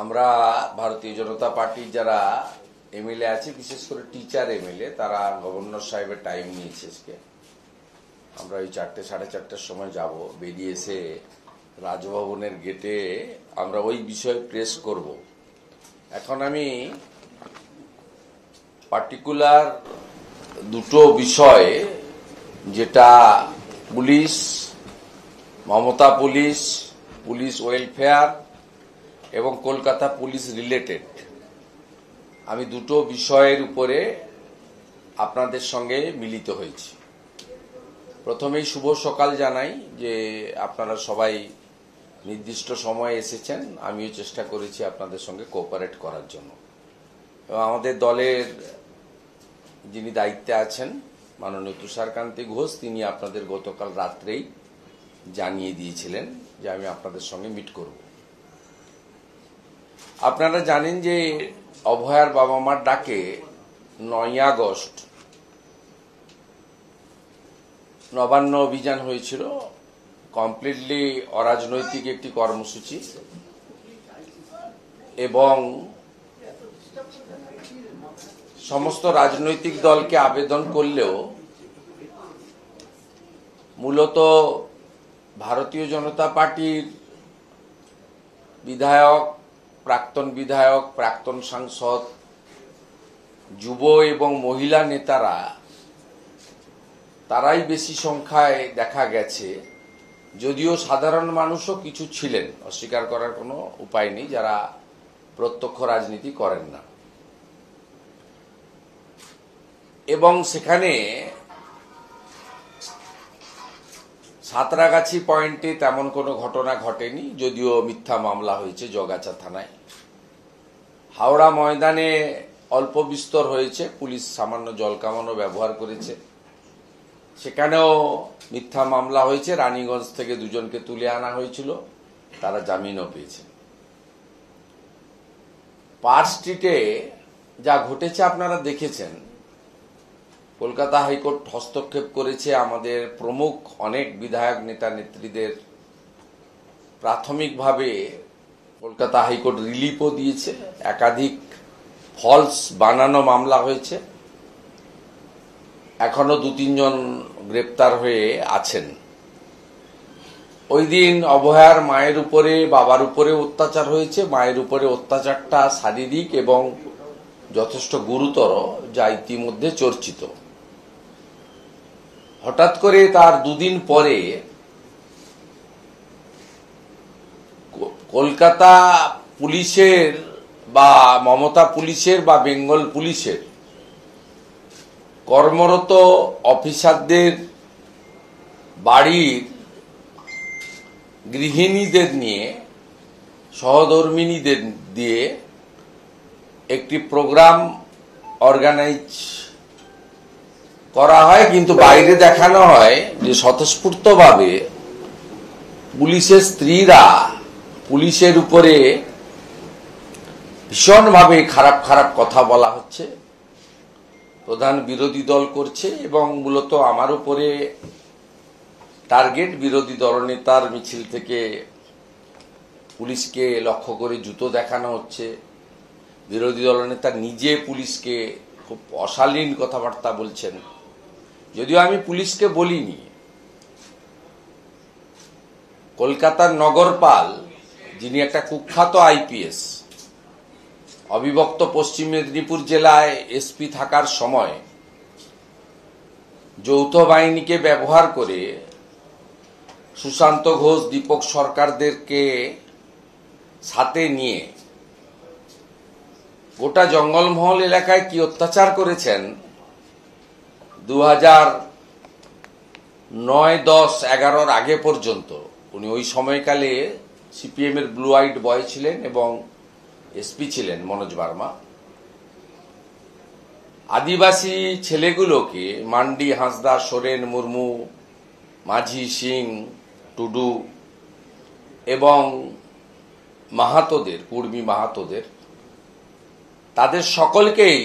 আমরা ভারতীয় জনতা পার্টির যারা এমএলএ আছে, বিশেষ করে টিচার এমএলএ, তারা গভর্নর সাহেবের টাইম নিয়েছে আজকে। আমরা ওই 4টে সাড়ে 4টার সময় যাব, বেরিয়ে এসে রাজভবনের গেটে আমরা ওই বিষয়ে প্রেস করব। এখন আমি পার্টিকুলার দুটো বিষয়, যেটা police, Mamata police, police welfare এবং কলকাতা পুলিশ রিলেটেড, আমি দুটো বিষয়ের উপরে আপনাদের সঙ্গে মিলিত হয়েছি। প্রথমেই শুভ সকাল জানাই যে আপনারা সবাই নির্দিষ্ট সময়ে এসেছেন। আমিও চেষ্টা করেছি আপনাদের সঙ্গে কোঅপারেট করার জন্য। এবং আমাদের দলের যিনি দায়িত্বে আছেন মাননীয় তুষারকান্তি ঘোষ, তিনি আপনাদের গতকাল রাত্রেই জানিয়ে দিয়েছিলেন যে আমি আপনাদের সঙ্গে মিট করব। আপনারা জানেন যে অভয়ার বাবা মার ডাকে 9ই আগস্ট নবান্ন অভিযান হয়েছিল। কমপ্লিটলি অরাজনৈতিক একটি কর্মসূচি এবং সমস্ত রাজনৈতিক দলকে আবেদন করলেও মূলত ভারতীয় জনতা পার্টির বিধায়ক, প্রাক্তন সাংসদ, যুব এবং মহিলা নেতারা, তারাই বেশি সংখ্যায় দেখা গেছে। যদিও সাধারণ মানুষও কিছু ছিলেন, অস্বীকার করার কোনো উপায় নেই, যারা প্রত্যক্ষ রাজনীতি করেন না। এবং সেখানে সাঁতরাগাছি পয়েন্টে তেমন কোনো ঘটনা ঘটেনি, যদিও মিথ্যা মামলা হয়েছে জগাছা থানায়। হাওড়া ময়দানে অল্প বিস্তর হয়েছে, পুলিশ সামান্য জল কামানো ব্যবহার করেছে, সেখানেও মিথ্যা মামলা হয়েছে। রানীগঞ্জ থেকে দুজনকে তুলে আনা হয়েছিল, তারা জামিনও পেয়েছে। পার্ক স্ট্রিটে যা ঘটেছে আপনারা দেখেছেন। কলকাতা হাইকোর্ট হস্তক্ষেপ করেছে, আমাদের প্রমুখ অনেক বিধায়ক নেতা নেত্রীদের প্রাথমিকভাবে কলকাতা হাইকোর্ট রিলিফও দিয়েছে। একাধিক ফলস বানানো মামলা হয়েছে, এখনো 2-3 জন গ্রেপ্তার হয়ে আছেন। ওই দিন অভয়ার মায়ের উপরে, বাবার উপরে অত্যাচার হয়েছে। মায়ের উপরে অত্যাচারটা শারীরিক এবং যথেষ্ট গুরুতর, যা ইতিমধ্যে চর্চিত। হঠাৎ করে তার 2 দিন পরে কলকাতা পুলিশের বা মমতা পুলিশের বা বেঙ্গল পুলিশের কর্মরত অফিসারদের বাড়ির গৃহিণীদের নিয়ে, সহধর্মিণীদের দিয়ে একটি প্রোগ্রাম অর্গানাইজ করা হয়, কিন্তু বাইরে দেখানো হয় যে স্বতঃস্ফূর্তভাবে পুলিশের স্ত্রীরা পুলিশের উপরে ভীষণভাবে খারাপ খারাপ কথা বলা হচ্ছে, প্রধান বিরোধী দল করছে এবং মূলত আমার উপরে টার্গেট। বিরোধী দলনেতার মিছিল থেকে পুলিশকে লক্ষ্য করে জুতো দেখানো হচ্ছে। বিরোধী দলনেতা নিজে পুলিশকে খুব অশালীন কথাবার্তা বলছেন, যদিও আমি পুলিশকে বলিনি। কলকাতার নগরপাল, যিনি একটা কুখ্যাত আইপিএস, অবিভক্ত পশ্চিম মেদিনীপুর জেলায় এসপি থাকার সময় যৌথ বাহিনীকে ব্যবহার করে সুশান্ত ঘোষ, দীপক সরকারদেরকে সাথে নিয়ে গোটা জঙ্গলমহল এলাকায় কি অত্যাচার করেছেন 2009-10-11 আগে পর্যন্ত। উনি ওই সময়কালে সিপিএম এর ব্লু আইড বয় ছিলেন এবং এসপি ছিলেন মনোজ বার্মা। আদিবাসী ছেলেগুলোকে মান্ডি, হাঁসদা, সোরেন, মুর্মু, মাঝি, সিং, টুডু এবং মাহাতোদের, কুর্মী মাহাতোদের, তাদের সকলকেই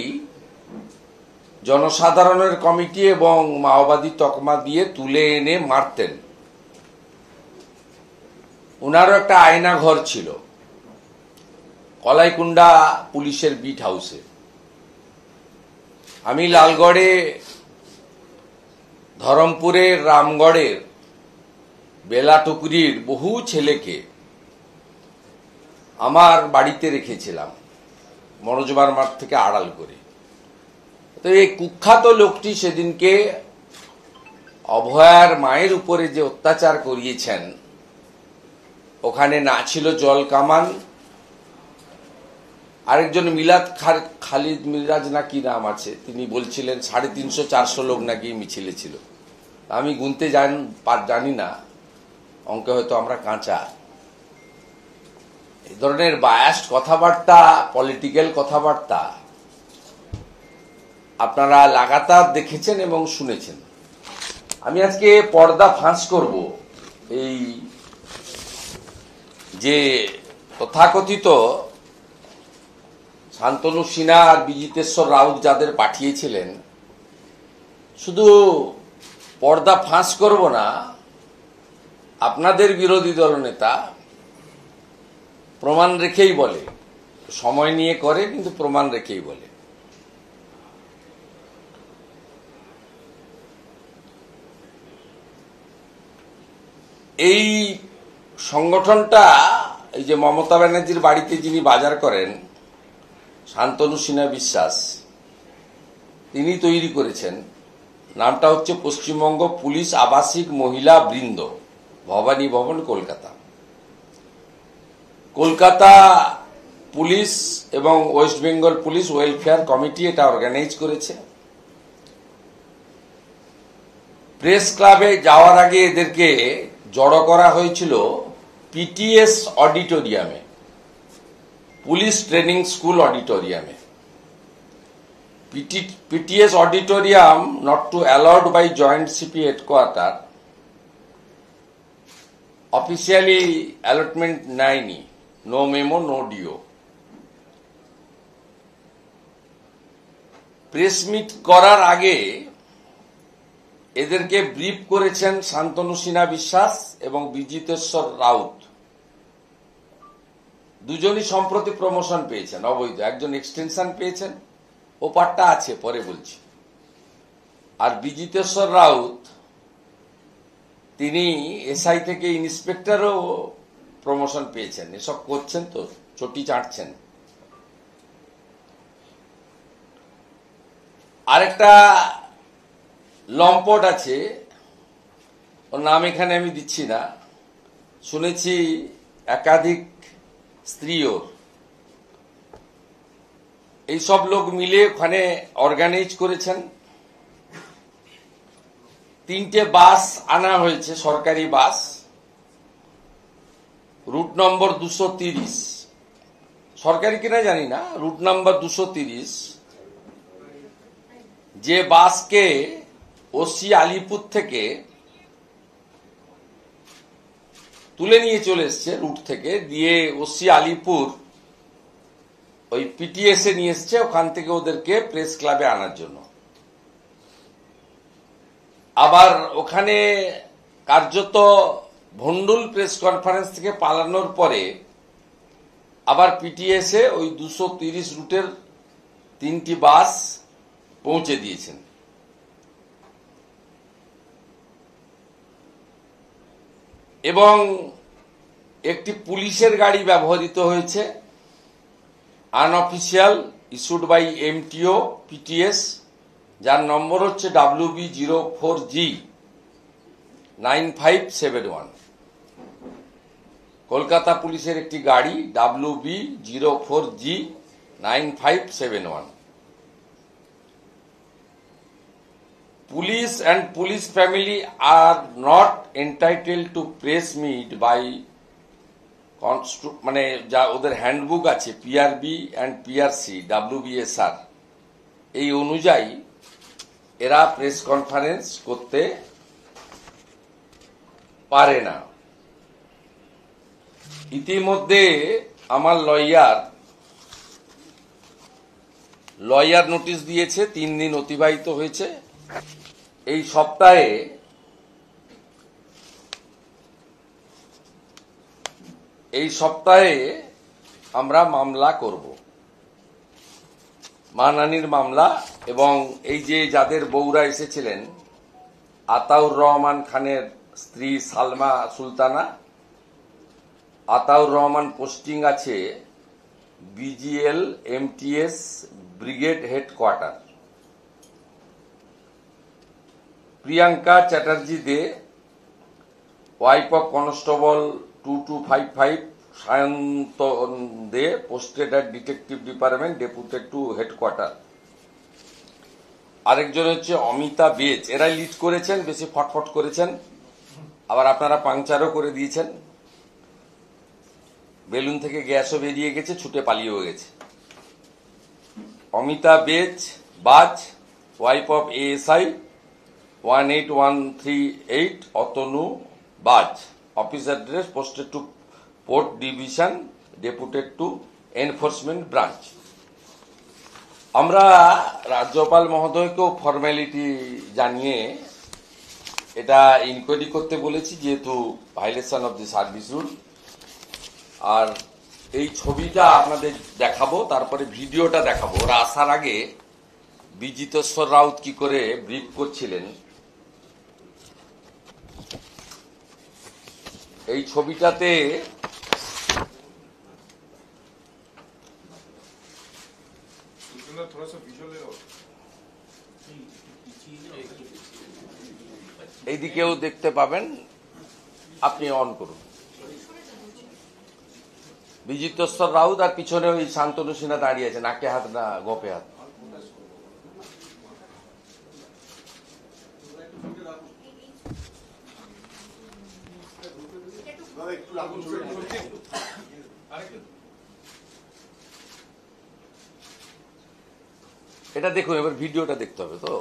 জনসাধারণের কমিটি এবং মাওবাদী তকমা দিয়ে তুলে এনে মারতেন। উনারও একটা আয়না ঘর ছিল। কলাইকুণ্ডা পুলিশের বিট হাউসে। আমি লালগড়ে, ধরমপুরের, রামগড়ের, বেলাটুকুরির বহু ছেলেকে আমার বাড়িতে রেখেছিলাম মনোজ বার্মার থেকে আড়াল করে। তো এই কুখ্যাত লোকটি সেদিনকে অভয়ার মায়ের উপরে যে অত্যাচার করিয়েছেন, ওখানে না ছিল জল কামান, আরেকজন মিলাদ খালিদ মিরাজ না কি নাম আছে, তিনি বলছিলেন 350-400 লোক নাকি মিছিলে ছিল। আমি গুনতে জানি না, অঙ্কে হয়তো আমরা কাঁচা। এই ধরনের বায়াসড কথাবার্তা, পলিটিক্যাল কথাবার্তা আপনারা লাগাতার দেখেছেন এবং শুনেছেন। আমি আজকে পর্দা ফাঁস করব এই যে তথাকথিত শান্তনু সিনহা আর বিজিতেশ্বর রাউত যাদের পাঠিয়েছিলেন, শুধু পর্দা ফাঁস করব না, আপনাদের বিরোধী দলনেতা প্রমাণ রেখেই বলে, সময় নিয়ে করে কিন্তু প্রমাণ রেখেই বলে। এই সংগঠনটা, এই যে মমতা ব্যানার্জির বাড়িতে যিনি বাজার করেন, শান্তনু সিনহা বিশ্বাস, তিনি তৈরি করেছেন। নামটা হচ্ছে পশ্চিমবঙ্গ পুলিশ আবাসিক মহিলা বৃন্দ, ভবানী ভবন, কলকাতা। কলকাতা পুলিশ এবং West Bengal police welfare committee এটা অর্গানাইজ করেছে। প্রেস ক্লাবে যাওয়ার আগে এদেরকে জড়ো করা হয়েছিল পিটিএস অডিটোরিয়ামে, পুলিশ ট্রেনিং স্কুল অডিটোরিয়ামে। PTS auditorium not to allowed by Joint CP headquarter, officially allotment 9, no memo, no DO. Press meet করার আগে এদেরকে ব্রিফ করেছেন শান্তনু সিনহা বিশ্বাস এবং বিজিতেশ্বর রাউত। দুজনই সম্প্রতি প্রমোশন পেয়েছেন অবৈধ, একজন এক্সটেনশন পেয়েছেন, ও পাটটা আছে পরে বলছি। আর বিজিতেশ্বর রাউত তিনি এসআই থেকে ইন্সপেক্টরও প্রমোশন পেয়েছেন। এসব করছেন তো, চটি চাটছেন। আরেকটা লম্পট আছে, ওর নাম এখানে আমি দিচ্ছি না, শুনেছি একাধিক স্ত্রী ওর। এই সব লোক মিলে ওখানে অর্গানাইজ করেছেন। 3টে বাস আনা হয়েছে, সরকারি বাস, রুট নম্বর 230, সরকারি কিনা জানি না, রুট নম্বর 230, যে বাসকে ওসি আলিপুর থেকে তুলে নিয়ে চলে এসছে রুট থেকে, দিয়ে ওসি আলিপুর ওই পিটিএস এ নিয়ে এসছে, ওখান থেকে ওদেরকে প্রেস ক্লাবে আনার জন্য। আবার ওখানে কার্যত ভন্ডুল প্রেস কনফারেন্স থেকে পালানোর পরে আবার পিটিএস এ ওই 230 রুটের 3টি বাস পৌঁছে দিয়েছেন। এবং একটি পুলিশের গাড়ি ব্যবহৃত হয়েছে, unofficial, issued by MTO PTS, যার নম্বর হচ্ছে WB04G9571। কলকাতা পুলিশের একটি গাড়ি WB04G9571। Police and police family are not entitled to press meet by মানে যা ওদের হ্যান্ডবুক আছে, PRB and PRC WBSR, এই অনুযায়ী এরা প্রেস কনফারেন্স করতে পারে না। ইতিমধ্যে আমার লয়ার নোটিশ দিয়েছে, 3 দিন অতিবাহিত হয়েছে। এই সপ্তাহে আমরা মামলা করব, মানহানির মামলা। এবং এই যে যাদের বউরা এসেছিলেন, আতাউর রহমান খানের স্ত্রী সালমা সুলতানা, আতাউর রহমান পোস্টিং আছে BGL MTS brigade headquarter. Priyanka Chatterjee De, wife of constable 2255 Sayantan De, posted at detective department, deputed to headquarter. আরেকজন হচ্ছে অমিতা বেজ, এরাই লিড করেছেন, বেশি ফটফট করেছেন, আবার আপনারা পাংচারও করে দিয়েছেন। বেলুন থেকে গ্যাসও বেরিয়ে গেছে, ছুটে পালিয়েও গেছে। অমিতা বাজ, wife of ASI 18138 Atanu Baj, office address, posted to port division, deputed to enforcement branch. আমরা রাজ্যপাল মহোদয়কেও ফর্মালিটি জানিয়ে এটা ইনকোয়ারি করতে বলেছি, যেহেতু violation of the service rule. আর এই ছবিটা আপনাদের দেখাবো, তারপরে ভিডিওটা দেখাবো। ওরা আসার আগে বিজিতেশ্বর রাউত কি করে ব্রিফ করছিলেন, এই ছবিটাতে এইদিকেও দেখতে পাবেন, আপনি অন করুন। বিজিতেশ্বর রাউত আর পিছনে ওই শান্তনু সিনহা দাঁড়িয়ে আছে, নাকে হাত না গোপে হাত। এটা দেখুন, এবার ভিডিওটা দেখতে হবে তো।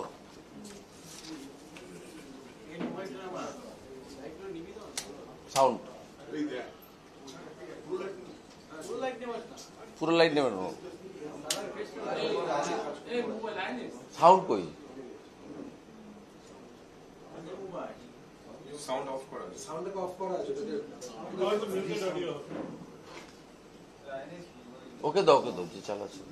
সাউন্ড পুরো লাইট নেবেন, সাউন্ড কই? ওকে দাও, যে চালাচ্ছে।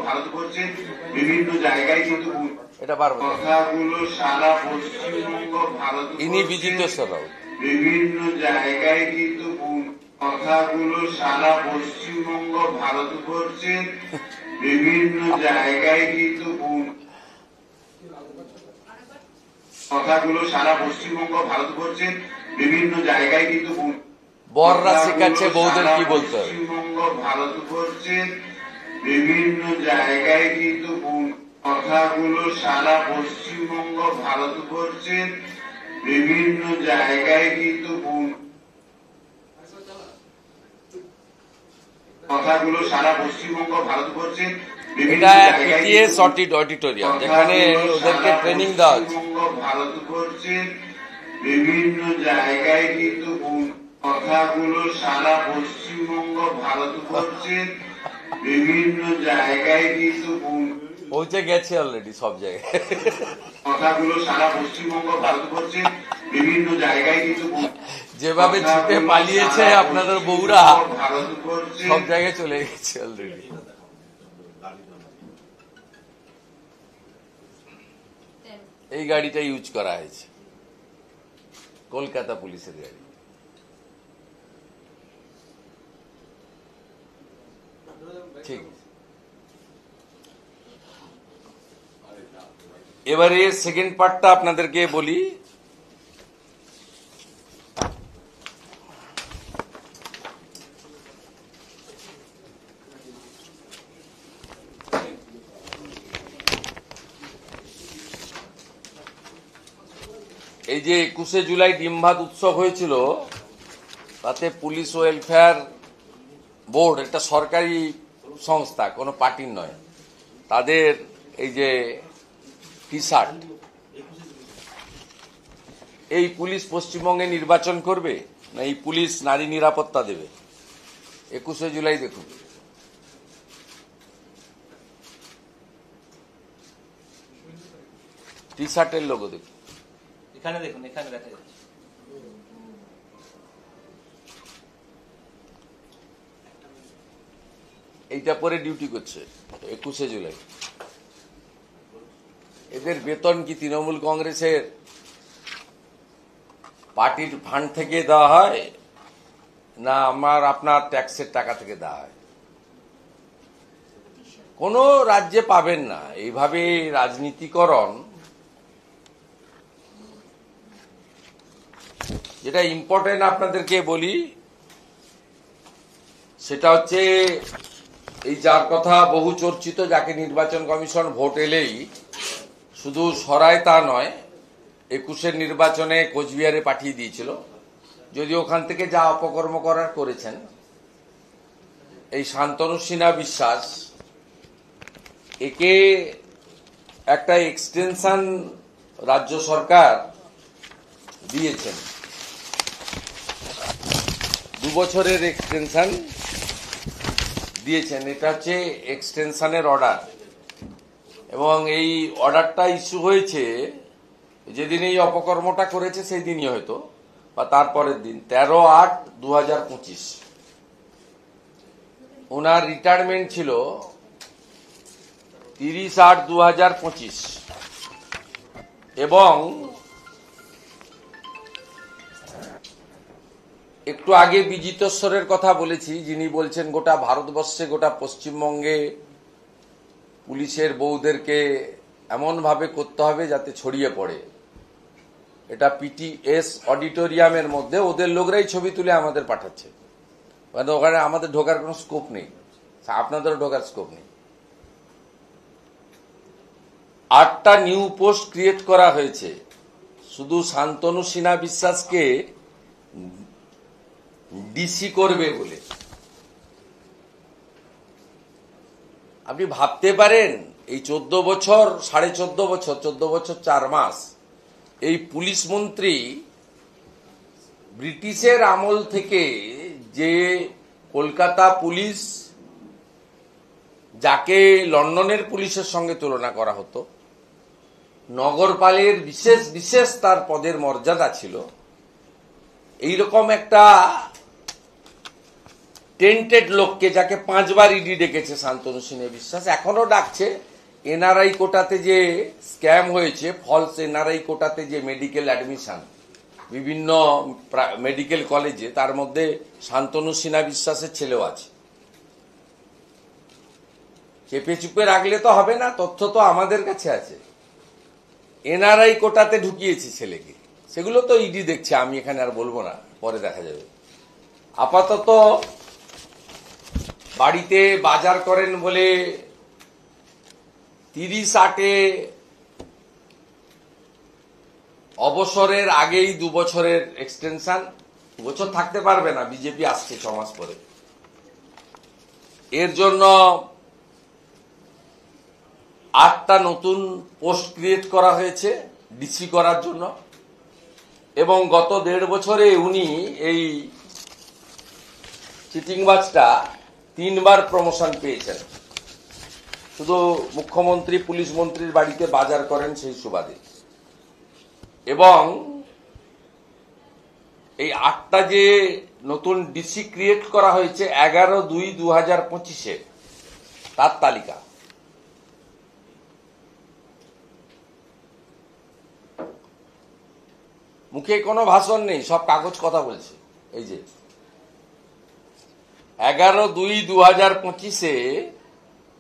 ভারতবর্ষের বিভিন্ন জায়গায় কিন্তু এটা বারবার কথাগুলো সারা পশ্চিমবঙ্গ ইনি বিজিতেশ্বর রাউত। বিভিন্ন জায়গায় কিন্তু কথাগুলো সারা পশ্চিমবঙ্গ ভারতবর্ষের বিভিন্ন জায়গায় কিন্তু কথাগুলো সারা পশ্চিমবঙ্গ ভারতবর্ষের বিভিন্ন জায়গায় কিন্তু বররা শেখাচ্ছে বউদের কি বলতে হবে। পশ্চিমবঙ্গ ভারতবর্ষের বিভিন্ন জায়গায় কিন্তু কথাগুলো সারা পশ্চিমবঙ্গ ভারতবর্ষের বিভিন্ন জায়গায় কিন্তু কথাগুলো সারা পশ্চিমবঙ্গ ভারতবর্ষের এটা পিটিএস অডিটোরিয়াম, যেখানে ওদেরকে ট্রেনিং দেওয়া হচ্ছে। ভারতবর্ষের বিভিন্ন জায়গায় কিন্তু কথাগুলো সারা পশ্চিমবঙ্গ ভারতবর্ষের বিভিন্ন জায়গায় কিন্তু পৌঁছে গেছে অলরেডি সব জায়গায়। কথাগুলো সারা পশ্চিমবঙ্গ ভারতবর্ষের বিভিন্ন জায়গায় কিন্তু যেভাবে ছুটে পালিয়েছে আপনাদের বউরা, সব জায়গায় চলে গেছে অলরেডি। এই গাড়িটা ইউজ করা হয়েছে, কলকাতা পুলিশের গাড়ি। ঠিক আছে, এবারে সেকেন্ড পার্টটা আপনাদেরকে বলি। এই যে 21শে জুলাই ডিমভাত উৎসব হয়েছিল, তাতে পুলিশ ওয়েলফেয়ার বোর্ড, একটা সরকারি সংস্থা, কোনো পার্টির নয়, তাদের এই যে টি শার্ট, এই পুলিশ পশ্চিমবঙ্গে নির্বাচন করবে না এই পুলিশ নারী নিরাপত্তা দেবে? 21শে জুলাই দেখুন, টি শার্টের লোগো দেখুন। এখানে দেখুন, এখানে দেখা যাচ্ছে। এইটা পরে ডিউটি করছে 21শে জুলাই। এদের বেতন কি তৃণমূল কংগ্রেসের পার্টির ফান্ড থেকে দেওয়া হয়, না আপনার ট্যাক্সের টাকা থেকে দেওয়া হয়? কোন রাজ্যে পাবেন না এইভাবে রাজনীতিকরণ। যেটা ইম্পর্টেন্ট আপনাদেরকে বলি সেটা হচ্ছে এই যার কথা বহু চর্চিত, যাকে নির্বাচন কমিশন ভোট এলেই শুধু সরায় তা নয়, 21-এর নির্বাচনে কোচবিহারে পাঠিয়ে দিয়েছিল, যদি ওখান থেকে যা অপকর্ম করার করেছেন। এই শান্তনু সিনহা বিশ্বাস, একে একটা এক্সটেনশন রাজ্য সরকার দিয়েছেন, 2 বছরের এক্সটেনশন দিয়েছেন। এটা হচ্ছে এক্সটেনশনের অর্ডার, এবং এই অর্ডারটা ইস্যু হয়েছে যেদিন এই অপকর্মটা করেছে সেই দিনই হয়তো, বা তারপরের দিন, 13/8/2025। ওনার রিটায়ারমেন্ট ছিল 30/8/2025, এবং একটু আগে বিজিতেশ্বরের কথা বলেছি, যিনি বলছেন গোটা ভারতবর্ষে, গোটা পশ্চিমবঙ্গে পুলিশের বউদেরকে এমনভাবে করতে হবে যাতে ছড়িয়ে পড়ে। এটা পিটিএস অডিটোরিয়ামের মধ্যে ওদের লোকরাই ছবি তুলে আমাদের পাঠাচ্ছে, মানে ওখানে আমাদের ঢোকার কোনো স্কোপ নেই, আপনাদেরও ঢোকার স্কোপ নেই। 8টা নিউ পোস্ট ক্রিয়েট করা হয়েছে শুধু শান্তনু সিনহা বিশ্বাসকে ডিসি করবে বলে। আপনি ভাবতে পারেন এই 14 বছর, 14.5 বছর, 14 বছর 4 মাস এই পুলিশ মন্ত্রী ব্রিটিশের আমল থেকে যে কলকাতা পুলিশ, যাকে লন্ডনের পুলিশের সঙ্গে তুলনা করা হতো, নগরপালের বিশেষ বিশেষ তার পদের মর্যাদা ছিল, এইরকম একটা টেন্টেড লোককে, যাকে 5 বার ইডি ডেকেছে শান্তনু সিনহা বিশ্বাস, এখনো ডাকছে। এনআরআই কোটাতে যে স্ক্যাম হয়েছে, ফলস এনআরআই কোটাতে যে মেডিকেল অ্যাডমিশন বিভিন্ন মেডিকেল কলেজে, তার মধ্যে শান্তনু সিনহা বিশ্বাসের ছেলেও আছে। চেপে চুপে রাখলে তো হবে না, তথ্য তো আমাদের কাছে আছে। এনআরআই কোটাতে ঢুকিয়েছে ছেলেকে, সেগুলো তো ইডি দেখছে, আমি এখানে আর বলবো না, পরে দেখা যাবে। আপাতত বাড়িতে বাজার করেন বলে 30/8-এ অবসরের আগেই 2 বছরের এক্সটেনশন। 2 বছর থাকতে পারবে না, বিজেপি আসছে 6 মাস পরে। এর জন্য 8টা নতুন পোস্ট ক্রিয়েট করা হয়েছে ডিসি করার জন্য, এবং গত 1.5 বছরে উনি এই চিটিংবাজটা 3 বার প্রমোশন পেয়েছেন, শুধু মুখ্যমন্ত্রী পুলিশ মন্ত্রীর বাড়িতে বাজার করেন সেই সুবাদে। এবং এই 8টা যে নতুন ডিসি ক্রিয়েট করা হয়েছে 11/2/2025-এ, তার তালিকা। মুখে কোনো ভাষণ নেই, সব কাগজ কথা বলছে। এই যে 11/2/2025-এ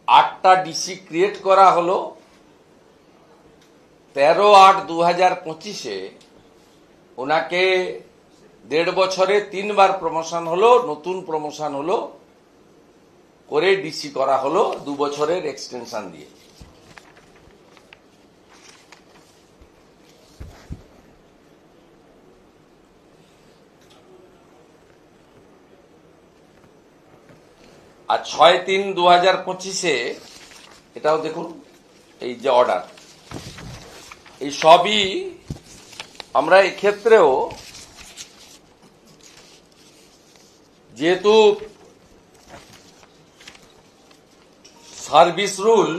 8টা ডিসি ক্রিয়েট করা হলো, 13/8/2025-এ ওনাকে 1.5 বছরে 3 বার প্রমোশন হলো, নতুন প্রমোশন হলো, করে ডিসি করা হলো 2 বছরের এক্সটেনশন দিয়ে। আর 6/3/2025-এ এটাও দেখুন, এই যে অর্ডার, এই সবই আমরা এক্ষেত্রেও, যেহেতু সার্ভিস রুল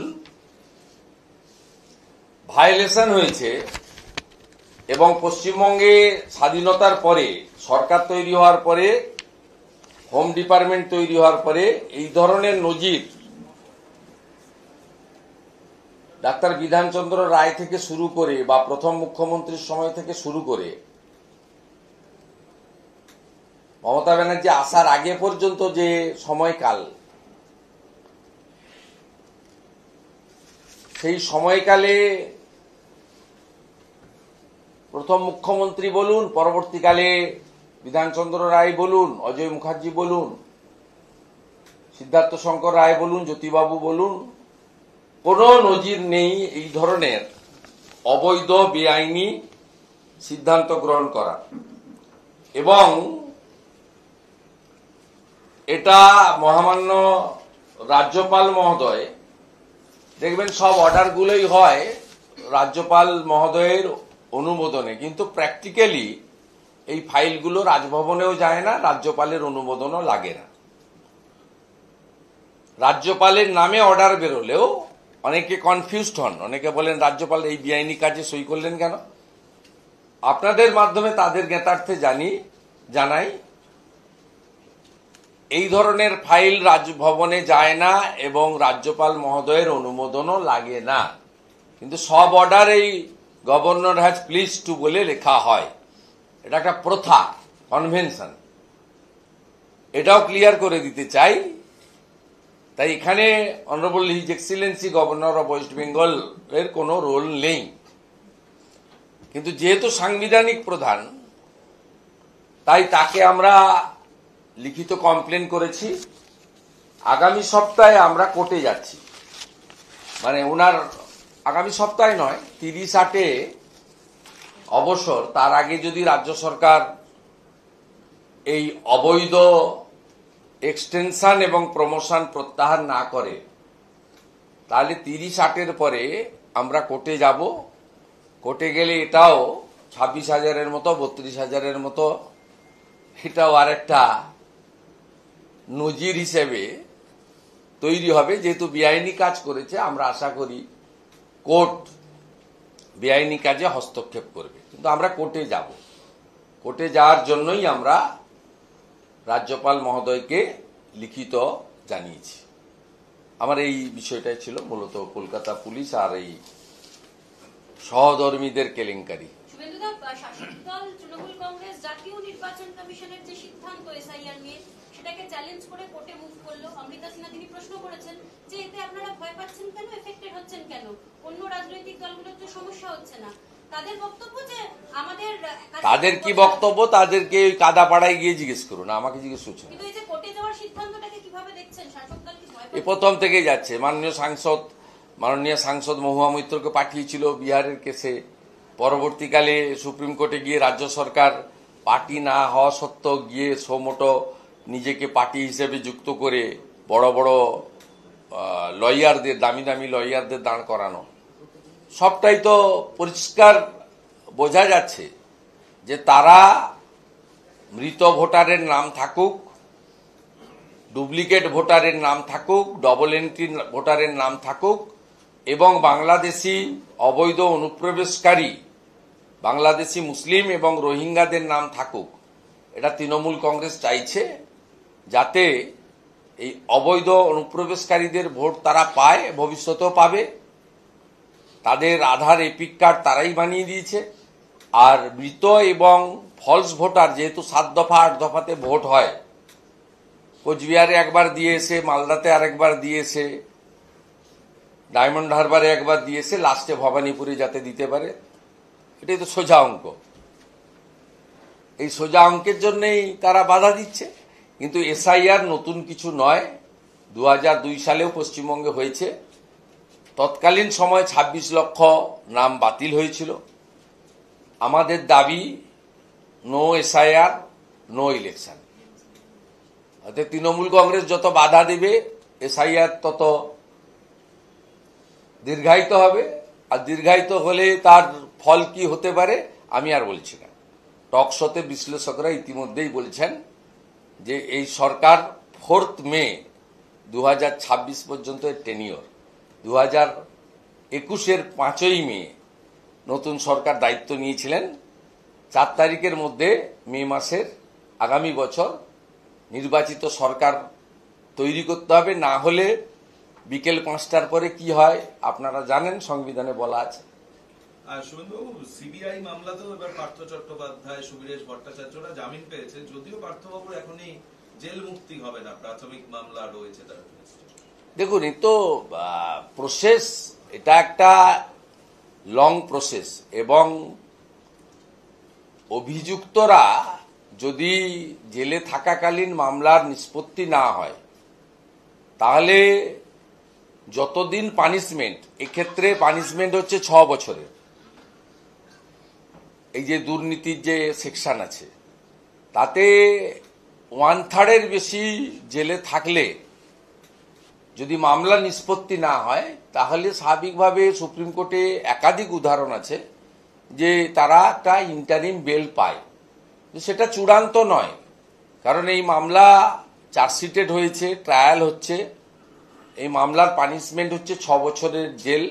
ভায়োলেশন হয়েছে, এবং পশ্চিমবঙ্গে স্বাধীনতার পরে সরকার তৈরি হওয়ার পরে, হোম ডিপার্টমেন্ট তৈরি হওয়ার পরে এই ধরনের নজির ডাক্তার বিধানচন্দ্র রায় থেকে শুরু করে বা প্রথম মুখ্যমন্ত্রীর সময় থেকে শুরু করে মমতা ব্যানার্জি আসার আগে পর্যন্ত যে সময়কাল, সেই সময়কালে প্রথম মুখ্যমন্ত্রী বলুন, পরবর্তীকালে বিধানচন্দ্র রায় বলুন, অজয় মুখার্জি বলুন, সিদ্ধার্থ শঙ্কর রায় বলুন, জ্যোতিবাবু বলুন, কোনো নজির নেই এই ধরনের অবৈধ বেআইনি সিদ্ধান্ত গ্রহণ করা। এবং এটা মহামান্য রাজ্যপাল মহোদয়, দেখবেন সব অর্ডারগুলোই হয় রাজ্যপাল মহোদয়ের অনুমোদনে, কিন্তু প্র্যাকটিক্যালি এই ফাইলগুলো রাজভবনেও যায় না, রাজ্যপালের অনুমোদনও লাগে না। রাজ্যপালের নামে অর্ডার বেরোলেও অনেকে কনফিউজড হন, অনেকে বলেন রাজ্যপাল এই বেআইনি কাজে সই করলেন কেন। আপনাদের মাধ্যমে তাদের জ্ঞাতার্থে জানাই, এই ধরনের ফাইল রাজভবনে যায় না এবং রাজ্যপাল মহোদয়ের অনুমোদনও লাগে না, কিন্তু সব অর্ডার এই গভর্নর হ্যাজ প্লিজ টু বলে লেখা হয়। এটা একটা প্রথা, কনভেনশন, এটাও ক্লিয়ার করে দিতে চাই। তাই এখানে honourable his excellency governor of West Bengal এর কোনো রোল নেই, কিন্তু যেহেতু সাংবিধানিক প্রধান, তাই তাকে আমরা লিখিত কমপ্লেন করেছি। আগামী সপ্তাহে আমরা কোর্টে যাচ্ছি, মানে ওনার আগামী সপ্তাহে নয়, 30/8 অবসর, তার আগে যদি রাজ্য সরকার এই অবৈধ এক্সটেনশন এবং প্রমোশন প্রত্যাহার না করে, তাহলে 30/8 পরে আমরা কোর্টে যাব। কোর্টে গেলে এটাও 26,000-এর মতো, 32,000-এর মতো, এটাও আর একটা নজির হিসেবে তৈরি হবে। যেহেতু বেআইনি কাজ করেছে, আমরা আশা করি কোর্ট বেআইনি কাজে হস্তক্ষেপ করবে, কিন্তু আমরা কোর্টে যাব। কোর্টে যাওয়ার জন্যই আমরা রাজ্যপাল মহোদয়কে লিখিত জানিয়েছি। আমার এই বিষয়টাই ছিল মূলত কলকাতা পুলিশ আর এই সহধর্মীদের কেলেঙ্কারি। শাসক দল তৃণমূল কংগ্রেস জাতীয় নির্বাচন কমিশনের যে সিদ্ধান্ত এসআইআর নিয়ে, সেটাকে চ্যালেঞ্জ করে কোর্টে মুভ করলো। অমৃতা সিনহা তিনি প্রশ্ন করেছেন যে এতে আপনারা ভয় পাচ্ছেন কেন, এফেক্টেড হচ্ছেন কেন, অন্য রাজনৈতিক দলগুলোর তো সমস্যা হচ্ছে না। তাদের বক্তব্য যে আমাদের, তাদের কি বক্তব্য তাদেরকে কাদাপাড়ায় গিয়ে জিজ্ঞেস করুন, আমাকে জিজ্ঞেস করছেন। কিন্তু এই যে কোর্টে যাওয়ার সিদ্ধান্তটাকে কিভাবে দেখছেন? শাসক দল কি ভয় এই প্রথম থেকেই যাচ্ছে। মাননীয় সাংসদ মহুয়া মৈত্রকে পাঠিয়েছিল বিহারের কেসে, পরবর্তীকালে সুপ্রিম কোর্টে গিয়ে রাজ্য সরকার পার্টি না হওয়া সত্ত্বেও গিয়ে সোমোটো নিজেকে পার্টি হিসেবে যুক্ত করে বড় বড় লয়ারদের, দামি দামি লয়ারদের দাঁড় করানো, সবটাই তো পরিষ্কার বোঝা যাচ্ছে যে তারা মৃত ভোটারের নাম থাকুক, ডুপ্লিকেট ভোটারের নাম থাকুক, ডবল এন্ট্রি ভোটারের নাম থাকুক, এবং বাংলাদেশি অবৈধ অনুপ্রবেশকারী বাংলাদেশি মুসলিম এবং রোহিঙ্গাদের নাম থাকুক, এটা তৃণমূল কংগ্রেস চাইছে যাতে এই অবৈধ অনুপ্রবেশকারীদের ভোট তারা পায়, ভবিষ্যতেও পাবে। তাদের আধার এপিক কার্ড তারাই বানিয়ে দিয়েছে। আর মৃত এবং ফলস ভোটার, যেহেতু 7 দফা 8 দফাতে ভোট হয়, কোচবিহারে একবার দিয়েছে, মালদাতে আরেকবার দিয়েছে, ডায়মন্ড হারবারে একবার দিয়েছে, লাস্টে ভবানীপুরে যাতে দিতে পারে, এটাই তো সোজা অঙ্ক। এই সোজা অঙ্কের জন্যই তারা বাধা দিচ্ছে। কিন্তু এসআইআর নতুন কিছু নয়, 2002 সালেও পশ্চিমবঙ্গে হয়েছে। তৎকালীন সময় 26 লক্ষ নাম বাতিল হয়েছিল। আমাদের দাবি নো এসআইআর, নো ইলেকশন। অর্থাৎ তৃণমূল কংগ্রেস যত বাধা দেবে, এসআইআর তত দীর্ঘায়িত হবে। আর দীর্ঘায়িত হলে তার ফল কি হতে পারে আমি আর বলছি না। টকশোতে বিশ্লেষকরা ইতিমধ্যেই বলছেন যে এই সরকার 4 মে 2026 পর্যন্ত টেনিওর, 2021-এর 5 মে নতুন সরকার দায়িত্ব নিয়েছিলেন 4 তারিখের মধ্যে মে মাসের আগামী বছর নির্বাচিত সরকার তৈরি করতে হবে, না হলে বিকেল 5টার পরে কি হয় আপনারা জানেন, সংবিধানে বলা আছে। আর শুভেন্দুবাবু, সিবিআই মামলাতেও এবার পার্থ চট্টোপাধ্যায়, সুবীরেশ ভট্টাচার্যরা জামিন পেয়েছে, যদিও পার্থবাবুর এখনই জেল মুক্তি হবে না, প্রাথমিক মামলা রয়েছে তার। দেখুন, এই তো প্রসেস, এটা একটা লং প্রসেস, এবং অভিযুক্তরা যদি জেলে থাকাকালীন মামলার নিষ্পত্তি না হয় তাহলে যতদিন পানিশমেন্ট, এক্ষেত্রে পানিশমেন্ট হচ্ছে 6 বছরের। এই যে দুর্নীতির যে সেকশন আছে তাতে 1/3 বেশি জেলে থাকলে যদি মামলা নিষ্পত্তি না হয় তাহলে স্বাভাবিকভাবে সুপ্রিম কোর্টে একাধিক উদাহরণ আছে যে তারা একটা ইন্টারিম বেল পায়। সেটা চূড়ান্ত নয়, কারণ এই মামলা চার্জশিটেড হয়েছে, ট্রায়াল হচ্ছে, এই মামলার পানিশমেন্ট হচ্ছে 6 বছরের জেল।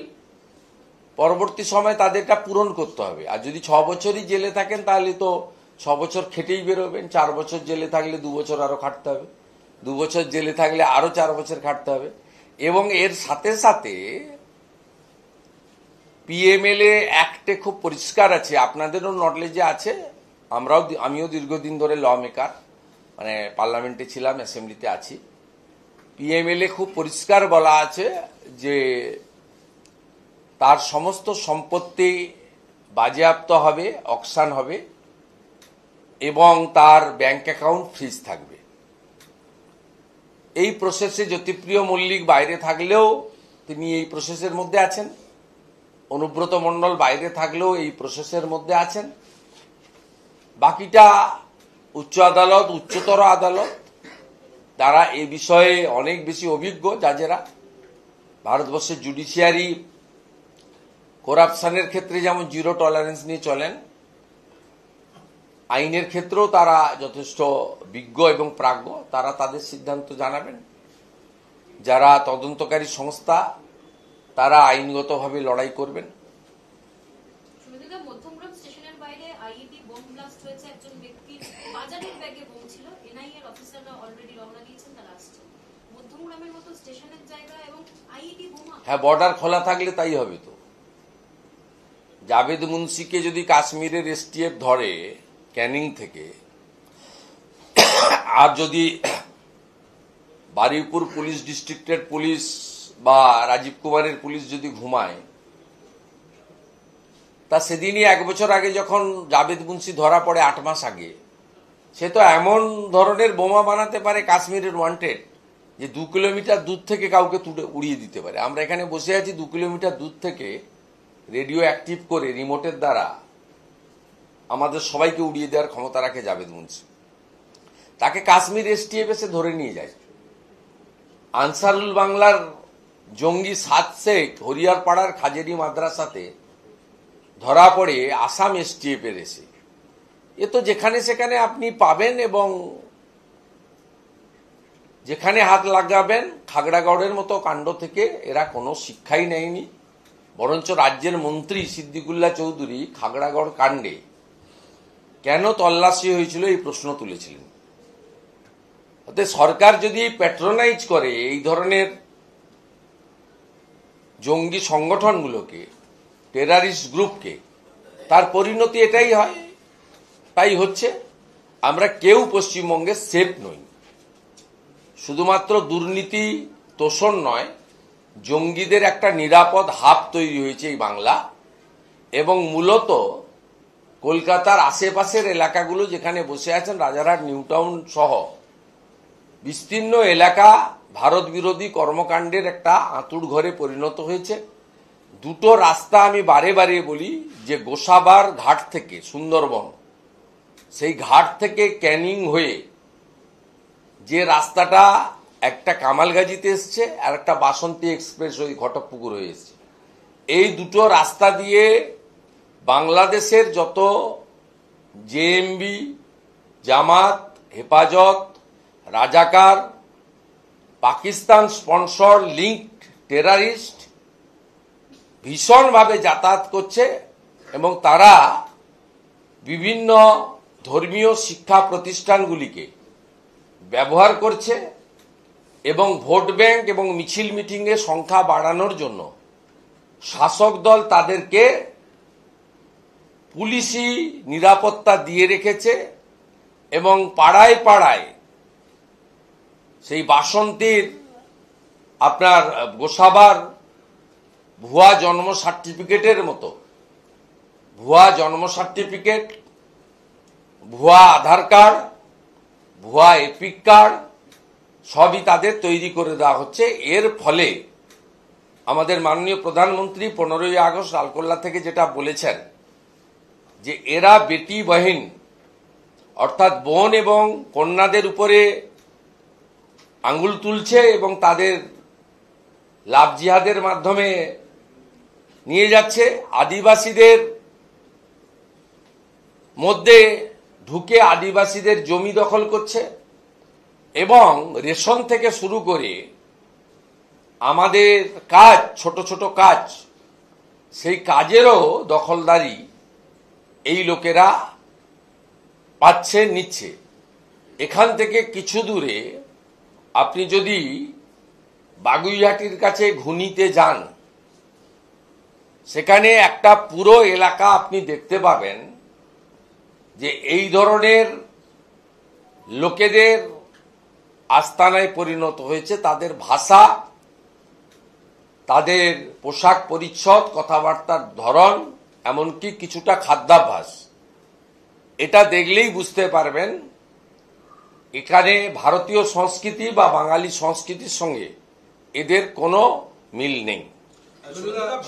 পরবর্তী সময় তাদেরটা পূরণ করতে হবে। আর যদি 6 বছরই জেলে থাকেন তাহলে তো 6 বছর খেটেই বেরোবেন। 4 বছর জেলে থাকলে 2 বছর আরো খাটতে হবে, 2 বছর জেলে থাকলে আরো 4 বছর খাটতে হবে। এবং এর সাথে সাথে পিএমএলএ অ্যাক্টে খুব পরিষ্কার আছে, আপনাদেরও নলেজে আছে, আমিও দীর্ঘদিন ধরে ল মেকার, মানে পার্লামেন্টে ছিলাম, অ্যাসেম্বলিতে আছি। পিএমএলএ খুব পরিষ্কার বলা আছে যে তার সমস্ত সম্পত্তি বাজেয়াপ্ত হবে, অকশন হবে, এবং তার ব্যাংক অ্যাকাউন্ট ফ্রিজ থাকবে। এই প্রসেসে জ্যোতিপ্রিয় মল্লিক বাইরে থাকলেও তিনি এই প্রসেসের মধ্যে আছেন, অনুব্রত মণ্ডল বাইরে থাকলেও এই প্রসেসের মধ্যে আছেন। বাকিটা উচ্চ আদালত, উচ্চতর আদালত, তারা এই বিষয়ে অনেক বেশি অভিজ্ঞ জাজেরা। ভারতবর্ষের জুডিশিয়ারি করাপশনের ক্ষেত্রে যেমন 0 টলারেন্স নিয়ে চলেন, আইনের ক্ষেত্রেও তারা যথেষ্ট বিজ্ঞ এবং প্রাজ্ঞ। তারা তাদের সিদ্ধান্ত জানাবেন। যারা তদন্তকারী সংস্থা তারা আইনগতভাবে লড়াই করবেন। মধ্যমগ্রাম স্টেশনের বাইরে আইইডি বোম ব্লাস্ট হয়েছে, একজন ব্যক্তির বাজারের ব্যাগে বোম ছিল। এনআইএ এর অফিসাররা অলরেডি রওনা দিয়েছেন, তারা আসছেন। মধ্যমগ্রামের মতো স্টেশনের জায়গা এবং আইইডি বোমা। হ্যাঁ, বর্ডার খোলা থাকলে তাই হবে। তো জাভেদ মুন্সিকে যদি কাশ্মীরের এসটিএফ ধরে ক্যানিং থেকে, আর যদি বারুইপুর পুলিশ ডিস্ট্রিক্টের পুলিশ বা রাজীব কুমারের পুলিশ যদি ঘুমায়, তা সেদিনই 1 বছর আগে যখন জাভেদ মুন্সি ধরা পড়ে 8 মাস আগে, সে তো এমন ধরনের বোমা বানাতে পারে কাশ্মীরের ওয়ান্টেড, যে 2 কিলোমিটার দূর থেকে কাউকে তুলে উড়িয়ে দিতে পারে। আমরা এখানে বসে আছি, 2 কিলোমিটার দূর থেকে রেডিও অ্যাক্টিভ করে রিমোটের দ্বারা আমাদের সবাইকে উড়িয়ে দেওয়ার ক্ষমতা রাখে জাভেদ মুন্সি। তাকে কাশ্মীর এসটিএফ এসে ধরে নিয়ে যায়। আনসারুল বাংলার জঙ্গি সাদ শেখ হরিয়ারপাড়ার খাজেরি মাদ্রাসাতে ধরা পড়ে আসাম এসটিএফ এর এসে। এ তো যেখানে সেখানে আপনি পাবেন, এবং যেখানে হাত লাগাবেন। খাগড়াগড়ের মতো কাণ্ড থেকে এরা কোনো শিক্ষাই নেয়নি, বরঞ্চ রাজ্যের মন্ত্রী সিদ্দিকুল্লাহ চৌধুরী খাগড়াগড় কাণ্ডে কেন তল্লাশি হয়েছিল এই প্রশ্ন তুলেছিলেন। অতএব সরকার যদি প্যাট্রোনাইজ করে এই ধরনের জঙ্গি সংগঠনগুলোকে, টেরারিস্ট গ্রুপকে, তার পরিণতি এটাই হয়, তাই হচ্ছে। আমরা কেউ পশ্চিমবঙ্গে সেফ নই। শুধুমাত্র দুর্নীতি তোষণ নয়, জঙ্গিদের একটা নিরাপদ হাব তৈরি হয়েছে এই বাংলা, এবং মূলত কলকাতার আশেপাশের এলাকাগুলো যেখানে বসে আছেন, রাজারহাট, নিউটাউন সহ বিস্তীর্ণ এলাকা ভারত বিরোধী কর্মকাণ্ডের একটা আঁতুড় ঘরে পরিণত হয়েছে। 2টো রাস্তা আমি বারে বারে বলি, যে গোসাবার ঘাট থেকে সুন্দরবন, সেই ঘাট থেকে ক্যানিং হয়ে যে রাস্তাটা একটা কামালগাজিতে এসছে, আর একটা বাসন্তী এক্সপ্রেস ওই ঘটকপুকুর হয়ে এসছে, এই 2টো রাস্তা দিয়ে বাংলাদেশের যত জেএমবি, জামাত, হেফাজত, রাজাকার, পাকিস্তান স্পন্সর লিঙ্কড টেরারিস্ট ভীষণভাবে যাতায়াত করছে এবং তারা বিভিন্ন ধর্মীয় শিক্ষা প্রতিষ্ঠানগুলিকে ব্যবহার করছে এবং ভোট ব্যাংক এবং মিছিল মিটিংয়ের সংখ্যা বাড়ানোর জন্য শাসক দল তাদেরকে পুলিশি নিরাপত্তা দিয়ে রেখেছে এবং পাড়ায় পাড়ায় সেই বাসন্তীর আপনার গোসাবার ভুয়া জন্ম সার্টিফিকেটের মতো ভুয়া জন্ম সার্টিফিকেট, ভুয়া আধার কার্ড, ভুয়া এপিক কার্ড সবই তাদের তৈরি করে দেওয়া হচ্ছে। এর ফলে আমাদের মাননীয় প্রধানমন্ত্রী 15ই আগস্ট লালকেল্লা থেকে যেটা বলেছেন যে এরা বেটি বহিন অর্থাৎ বোন এবং কন্যাদের উপরে আঙ্গুল তুলছে এবং তাদের লাভ জিহাদের মাধ্যমে নিয়ে যাচ্ছে, আদিবাসীদের মধ্যে ঢুকে আদিবাসীদের জমি দখল করছে এবং রেশন থেকে শুরু করে আমাদের কাজ, ছোট ছোট কাজ, সেই কাজেরও দখলদারি এই লোকেরা পাচ্ছে, নিচ্ছে। এখান থেকে কিছু দূরে আপনি যদি বাগুইহাটির কাছে ঘুনিতে যান, সেখানে একটা পুরো এলাকা আপনি দেখতে পাবেন যে এই ধরনের লোকেদের আস্তানায় পরিণত হয়েছে। তাদের ভাষা, তাদের পোশাক পরিচ্ছদ, কথাবার্তার ধরন, এমনকি কিছুটা খাদ্যাভ্যাস, এটা দেখলেই বুঝতে পারবেন এখানে ভারতীয় সংস্কৃতি বা বাঙালি সংস্কৃতির সঙ্গে এদের কোনো মিল নেই।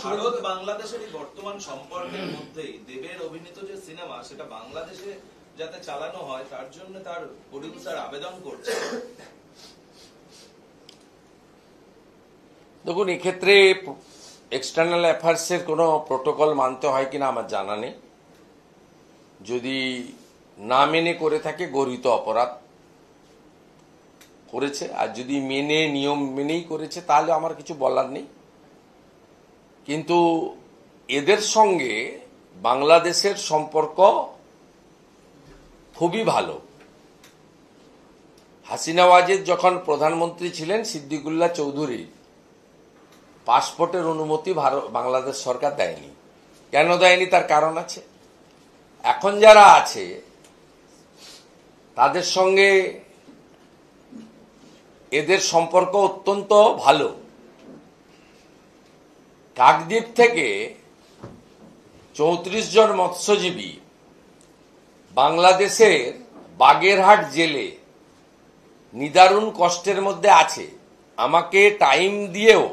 ভারত বাংলাদেশের এই বর্তমান সম্পর্কের মধ্যেই দেবের অভিনীত যে সিনেমা সেটা বাংলাদেশে যাতে চালানো হয় তার জন্য তার প্রডিউসার আবেদন করছে। দেখুন, এক্ষেত্রে এক্সটার্নাল অ্যাফেয়ার্সের কোনো প্রোটোকল মানতে হয় কিনা আমার জানা নেই। যদি না মেনে করে থাকে গর্হিত অপরাধ করেছে, আর যদি মেনে নিয়ম মেনেই করেছে তাহলে আমার কিছু বলার নেই। কিন্তু এদের সঙ্গে বাংলাদেশের সম্পর্ক খুবই ভালো। হাসিনা ওয়াজেদ যখন প্রধানমন্ত্রী ছিলেন, সিদ্দিকুল্লাহ চৌধুরী পাসপোর্টের অনুমতি বাংলাদেশ সরকার দেয়নি। কেন দেয়নি তার কারণ আছে। এখন যারা আছে তাদের সঙ্গে এদের সম্পর্ক অত্যন্ত ভালো। কাকদ্বীপ থেকে 34 জন মৎস্যজীবী বাংলাদেশের বাগেরহাট জেলে নিদারুণ কষ্টের মধ্যে আছে। আমাকে টাইম দিয়েও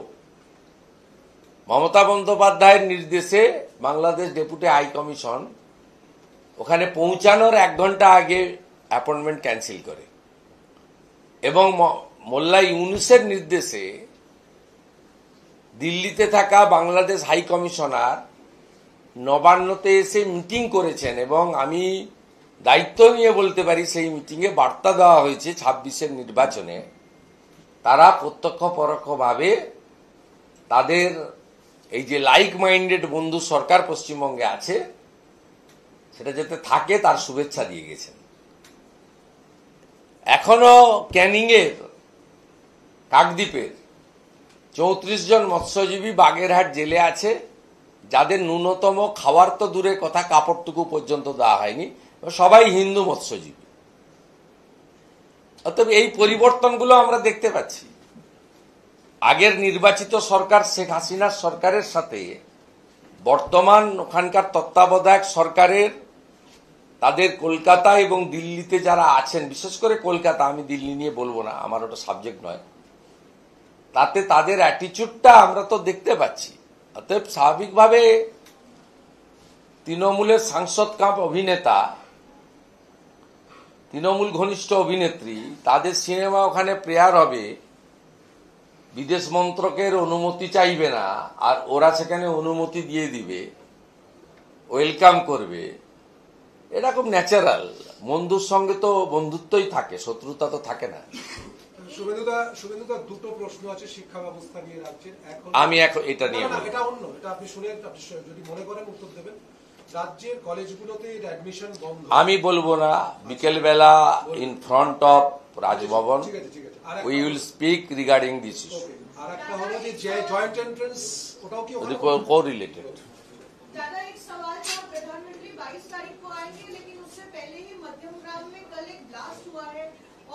মমতা বন্দ্যোপাধ্যায়ের নির্দেশে বাংলাদেশ ডেপুটি হাই কমিশন ওখানে পৌঁছানোর 1 ঘন্টা আগে অ্যাপয়েন্টমেন্ট ক্যান্সেল করে এবং মোল্লা ইউনুসের নির্দেশে দিল্লিতে থাকা বাংলাদেশ হাই কমিশনার নবান্নতে এসে মিটিং করেছেন এবং আমি দায়িত্ব নিয়ে বলতে পারি সেই মিটিংয়ে বার্তা দেওয়া হয়েছে 26-এর নির্বাচনে তারা প্রত্যক্ষ পরোক্ষভাবে তাদের এই যে লাইক মাইন্ডেড বন্ধু সরকার পশ্চিমবঙ্গে আছে সেটা যাতে থাকে তার শুভেচ্ছা দিয়ে গেছেন। এখনো ক্যানিংয়ের কাকদ্বীপের 34 জন মৎস্যজীবী বাগেরহাট জেলে আছে, যাদের ন্যূনতম খাওয়ার তো দূরের কথা, কাপড়টুকু পর্যন্ত দেওয়া হয়নি। সবাই হিন্দু মৎস্যজীবী। অতএব এই পরিবর্তনগুলো আমরা দেখতে পাচ্ছি। আগের নির্বাচিত সরকার শেখ হাসিনার সরকারের সাথে বর্তমান ওখানকার তত্ত্বাবধায়ক সরকারের তাদের কলকাতা এবং দিল্লিতে যারা আছেন, বিশেষ করে কলকাতা, আমি দিল্লি নিয়ে বলবো না, আমার ওটা সাবজেক্ট নয়, তাতে তাদের অ্যাটিচিউডটা আমরা তো দেখতে পাচ্ছি। অতএব স্বাভাবিকভাবে তৃণমূলের সাংসদ কাপ অভিনেতা, তৃণমূল ঘনিষ্ঠ অভিনেত্রী, তাদের সিনেমা ওখানে প্রেয়ার হবে, বিদেশ মন্ত্রকের অনুমতি চাইবে না, আর ওরা সেখানে অনুমতি দিয়ে দিবে, ওয়েলকাম করবে। এটা খুব ন্যাচারাল। বন্ধুর সঙ্গে তো বন্ধুত্বই থাকে, শত্রুতা তো থাকে না। শুভেন্দুদা দুটো প্রশ্ন আছে শিক্ষা ব্যবস্থা নিয়ে রাজ্যের। আমি এখন এটা নিয়ে এটা অন্য, এটা আপনি শুনে আপনি যদি মনে করেন উত্তর দেবেন। রাজ্যের কলেজগুলোতে অ্যাডমিশন বন্ধ। আমি বলবো না, বিকেলবেলা ইন ফ্রন্ট অফ রাজভবন ঠিক আছে ঠিক আছে। আর we will speak regarding this issue, আর একটা হলো যে জয়েন্ট এন্ট্রান্স ওটাও কি ওখানে को-रिलेटेड। दादा एक सवाल था, प्रधानमंत्री 22 तारीख को आएंगे, लेकिन उससे पहले ही मध्यम ग्राम में कल एक ब्लास्ट हुआ है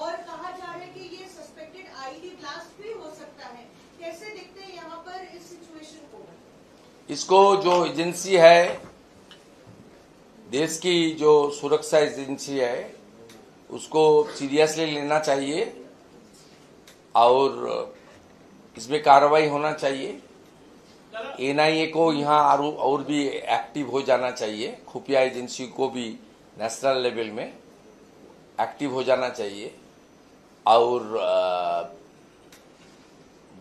और कहा जा रहा है कि ये सस्पेक्टेड आईडी ब्लास्ट भी हो सकता है। कैसे देखते हैं यहाँ पर इस सिचुएशन को? इसको जो एजेंसी है, देश की जो सुरक्षा एजेंसी है, उसको सीरियसली लेना चाहिए और इसमें कार्रवाई होना चाहिए। एनआईए को यहाँ और भी एक्टिव हो जाना चाहिए, खुफिया एजेंसी को भी नेशनल लेवल में एक्टिव हो जाना चाहिए और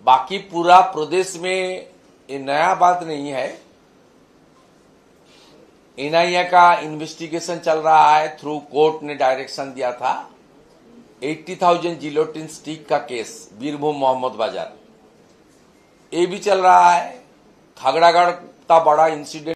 बाकी पूरा प्रदेश में ये नया बात नहीं है। एनआईए का इन्वेस्टिगेशन चल रहा है, थ्रू कोर्ट ने डायरेक्शन दिया था 80,000 जिलोटिन स्टिक का केस बीरभूम मोहम्मद बाजार, ये भी चल रहा है। खागड़ागढ़ का बड़ा इंसिडेंट